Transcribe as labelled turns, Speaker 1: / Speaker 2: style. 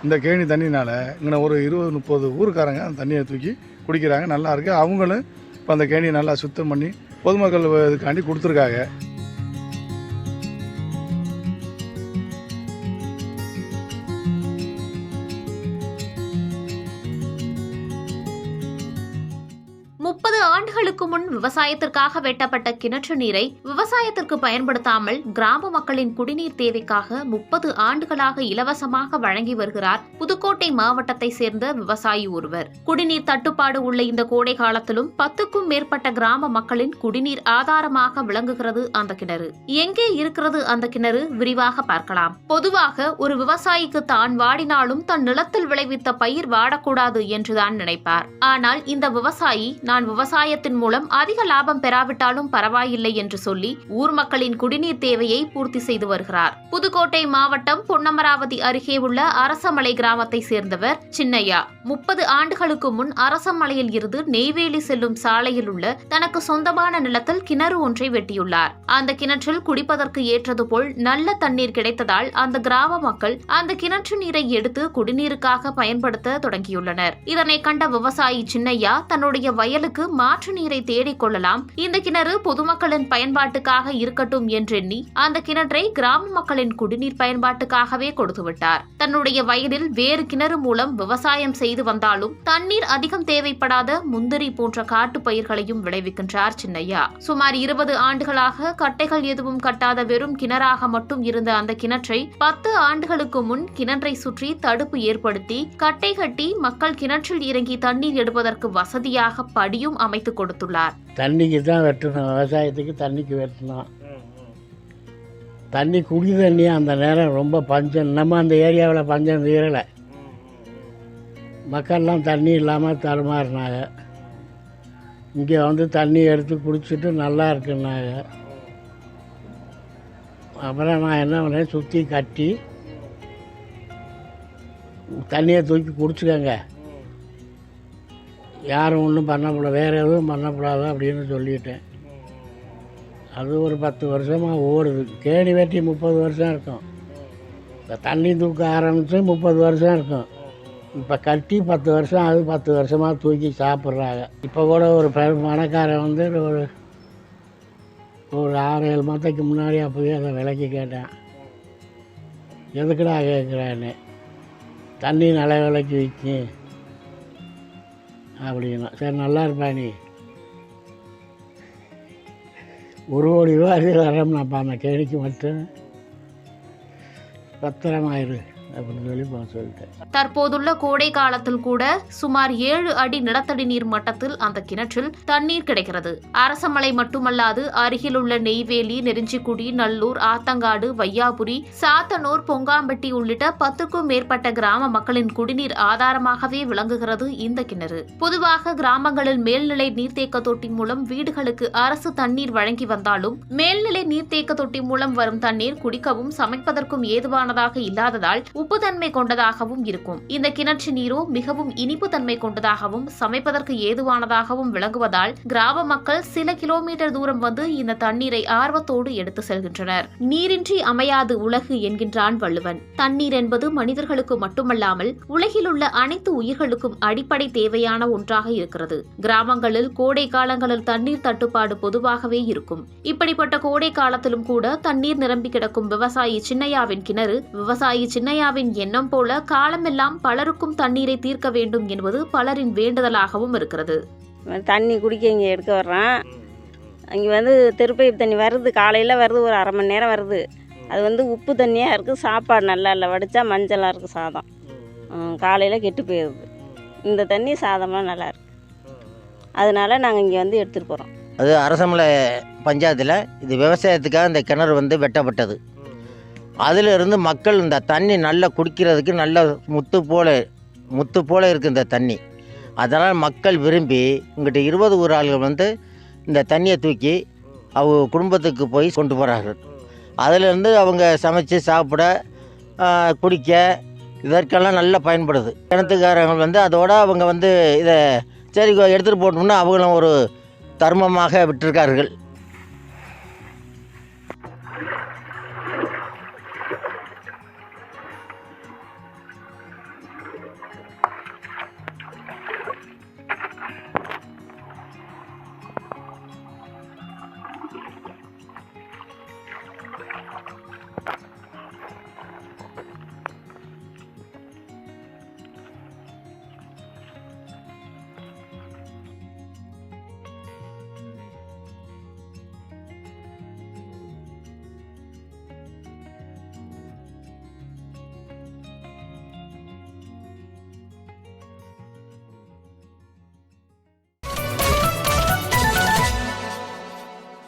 Speaker 1: இந்த கேணி தண்ணினால் இங்கே ஒரு 20-30 ஊருக்காரங்க அந்த தண்ணியை தூக்கி குடிக்கிறாங்க. நல்லா இருக்குது. அவங்களும் இப்போ அந்த கேணியை நல்லா சுத்தம் பண்ணி பொதுமக்கள் இதுக்காண்டி கொடுத்துருக்காங்க.
Speaker 2: ஆண்டுகளுக்கு முன் விவசாயத்திற்காக வெட்டப்பட்ட கிணற்று நீரை விவசாயத்திற்கு பயன்படுத்தாமல் கிராம மக்களின் குடிநீர் தேவைக்காக 30 ஆண்டுகளாக இலவசமாக வழங்கி வருகிறார் புதுக்கோட்டை மாவட்டத்தை சேர்ந்த விவசாயி ஒருவர். குடிநீர் தட்டுப்பாடு உள்ள இந்த கோடை காலத்திலும் 10க்கும் மேற்பட்ட கிராம மக்களின் குடிநீர் ஆதாரமாக விளங்குகிறது அந்த கிணறு. எங்கே இருக்கிறது அந்த கிணறு? விரிவாக பார்க்கலாம். பொதுவாக ஒரு விவசாயிக்கு தான் வாடினாலும் தன் நிலத்தில் விளைவித்த பயிர் வாடக்கூடாது என்றுதான் நினைப்பார். ஆனால் இந்த விவசாயி நான் விவசாயத்தின் மூலம் அதிக லாபம் பெறாவிட்டாலும் பரவாயில்லை என்று சொல்லி ஊர் மக்களின் குடிநீர் தேவையை பூர்த்தி செய்து வருகிறார். புதுக்கோட்டை மாவட்டம் பொன்னமராவதி அருகே உள்ள அரசமலை கிராமத்தை சேர்ந்தவர் சின்னையா. 30 ஆண்டுகளுக்கு முன் அரசமலையில் இருந்து நெய்வேலி செல்லும் சாலையில் உள்ள தனக்கு சொந்தமான நிலத்தில் கிணறு ஒன்றை வெட்டியுள்ளார். அந்த கிணற்றில் குடிப்பதற்கு ஏற்றது போல் நல்ல தண்ணீர் கிடைத்ததால் அந்த கிராம மக்கள் அந்த கிணற்று நீரை எடுத்து குடிநீருக்காக பயன்படுத்த தொடங்கியுள்ளனர். இதனை கண்ட விவசாயி சின்னையா தன்னுடைய வயலுக்கு மாற்று நீரை தேடிக் கொள்ளலாம், இந்த கிணறு பொதுமக்களின் பயன்பாட்டுக்காக இருக்கட்டும் என்றெண்ணி அந்த கிணற்றை கிராம மக்களின் குடிநீர் பயன்பாட்டுக்காகவே கொடுத்துவிட்டார். தன்னுடைய வயலில் வேறு கிணறு மூலம் விவசாயம் செய்து வந்தாலும் தண்ணீர் அதிகம் தேவைப்படாத முந்திரி போன்ற காட்டு பயிர்களையும் விளைவிக்கின்றார் சின்னையா. சுமார் 20 ஆண்டுகளாக கட்டைகள் எதுவும் கட்டாத வெறும் கிணறாக மட்டும் இருந்த அந்த கிணற்றை 10 ஆண்டுகளுக்கு முன் கிணற்றை சுற்றி தடுப்பு ஏற்படுத்தி கட்டை கட்டி மக்கள் கிணற்றில் இறங்கி தண்ணீர் எடுப்பதற்கு வசதியாக படியும் அமைத்து கொடுத்துள்ளார்.
Speaker 3: தண்ணிக்கு தான் வெட்டணும், விவசாயத்துக்கு தண்ணிக்கு வெட்டணும். தண்ணி குடி தண்ணி அந்த நேரம் ரொம்ப பஞ்சம். நம்ம அந்த ஏரியாவில் பஞ்சம் தீரலை. மக்கள்லாம் தண்ணி இல்லாமல் தடுமாறினாங்க. இங்கே வந்து தண்ணி எடுத்து குடிச்சிட்டு நல்லா இருக்குன்னாங்க. அப்புறம் நான் என்ன பண்ணேன், சுற்றி கட்டி தண்ணியை தூக்கி குடிச்சுக்கங்க, யாரும் ஒன்றும் பண்ணக்கூடாது, வேறு எதுவும் பண்ணக்கூடாது அப்படின்னு சொல்லிட்டேன். அது ஒரு 10 வருஷமாக ஓடுது. கேணி வெட்டி 30 வருஷம் இருக்கும். இப்போ தண்ணி தூக்க ஆரம்பித்து 30 வருஷம் இருக்கும். இப்போ கட்டி 10 வருஷம், அது 10 வருஷமாக தூக்கி சாப்பிட்றாங்க. இப்போ கூட ஒரு பணக்காரன் வந்து ஒரு 6-7 மாதத்துக்கு முன்னாடி அப்போவே அதை விலைக்கு கேட்டேன். எதுக்குடா கேட்குறான்னு, தண்ணி நல்ல விலைக்கு விற்கும் அப்படின்னா. சரி நல்லா இருப்பா நீ, 1 கோடி ரூபா வரம்னாப்பா அந்த கேணிக்கு மட்டும், பத்திரமாயிரு அப்படின்னு சொல்லி சொல்லிட்டேன்.
Speaker 2: தற்போதுள்ள கோடை காலத்தில் கூட சுமார் 7 அடி நிலத்தடி நீர் மட்டத்தில் அந்த கிணற்றில் தண்ணீர் கிடைக்கிறது. அரசமலை மட்டுமல்லாது அருகிலுள்ள நெய்வேலி, நெருஞ்சிக்குடி, நல்லூர், ஆத்தங்காடு, வையாபுரி, சாத்தனூர், பொங்காம்பட்டி உள்ளிட்ட 10க்கும் மேற்பட்ட கிராம மக்களின் குடிநீர் ஆதாரமாகவே விளங்குகிறது இந்த கிணறு. பொதுவாக கிராமங்களில் மேல்நிலை நீர்த்தேக்க தொட்டி மூலம் வீடுகளுக்கு அரசு தண்ணீர் வழங்கி வந்தாலும் மேல்நிலை நீர்த்தேக்க தொட்டி மூலம் வரும் தண்ணீர் குடிக்கவும் சமைப்பதற்கும் ஏதுவானதாக இல்லாததால் உப்புத்தன்மை கொண்டதாகவும் இருக்கும். இந்த கிணற்று நீரோ மிகவும் இனிப்பு தன்மை கொண்டதாகவும் சமைப்பதற்கு ஏதுவானதாகவும் விளங்குவதால் கிராம மக்கள் சில கிலோமீட்டர் தூரம் வந்து இந்த தண்ணீரை ஆர்வத்தோடு எடுத்து செல்கின்றனர். நீரின்றி அமையாது உலகு என்கின்றான் வள்ளுவன். தண்ணீர் என்பது மனிதர்களுக்கு மட்டுமல்லாமல் உலகில் உள்ள அனைத்து உயிர்களுக்கும் அடிப்படை தேவையான ஒன்றாக இருக்கிறது. கிராமங்களில் கோடை காலங்களில் தண்ணீர் தட்டுப்பாடு பொதுவாகவே இருக்கும். இப்படிப்பட்ட கோடை காலத்திலும் கூட தண்ணீர் நிரம்பி கிடக்கும் விவசாயி சின்னையாவின் கிணறு விவசாயி சின்னையாவின் எண்ணம் போல காலமெல்லாம் பலருக்கும் தண்ணீரை தீர்க்க வேண்டும் என்பது பலரின் வேண்டுதலாகவும் இருக்கிறது.
Speaker 4: தண்ணி குடிக்க இங்கே எடுக்க வர்றான். அங்கே வந்து தெருப்பைப் தண்ணி வருது, காலையில் வருது, ஒரு அரை மணி நேரம் வருது. அது வந்து உப்பு தண்ணியாக இருக்குது, சாப்பாடு நல்லா இல்லை, வடித்தா மஞ்சளாக இருக்குது சாதம். காலையில் கெட்டு போயிடுது. இந்த தண்ணி சாதம்லாம் நல்லா இருக்குது. அதனால நாங்கள் இங்கே வந்து எடுத்துகிட்டு போகிறோம்.
Speaker 5: அது அரசமலை பஞ்சாயத்தில் இது விவசாயத்துக்காக இந்த கிணறு வந்து வெட்டப்பட்டது. அதிலிருந்து மக்கள் இந்த தண்ணி நல்லா குடிக்கிறதுக்கு நல்ல முத்து போல் இருக்குது இந்த தண்ணி. அதனால் மக்கள் விரும்பி இங்கிட்ட 20 ஊர் ஆளுகள் வந்து இந்த தண்ணியை தூக்கி அவங்க குடும்பத்துக்கு போய் கொண்டு போகிறார்கள். அதிலிருந்து அவங்க சமைச்சு சாப்பிட, குடிக்க, இதற்கெல்லாம் நல்லா பயன்படுது. கிணத்துக்காரங்க வந்து அதோடு அவங்க வந்து இதை சரி எடுத்துகிட்டு போட்டோம்னா அவங்களும் ஒரு தர்மமாக விட்டிருக்கார்கள்.
Speaker 6: சரி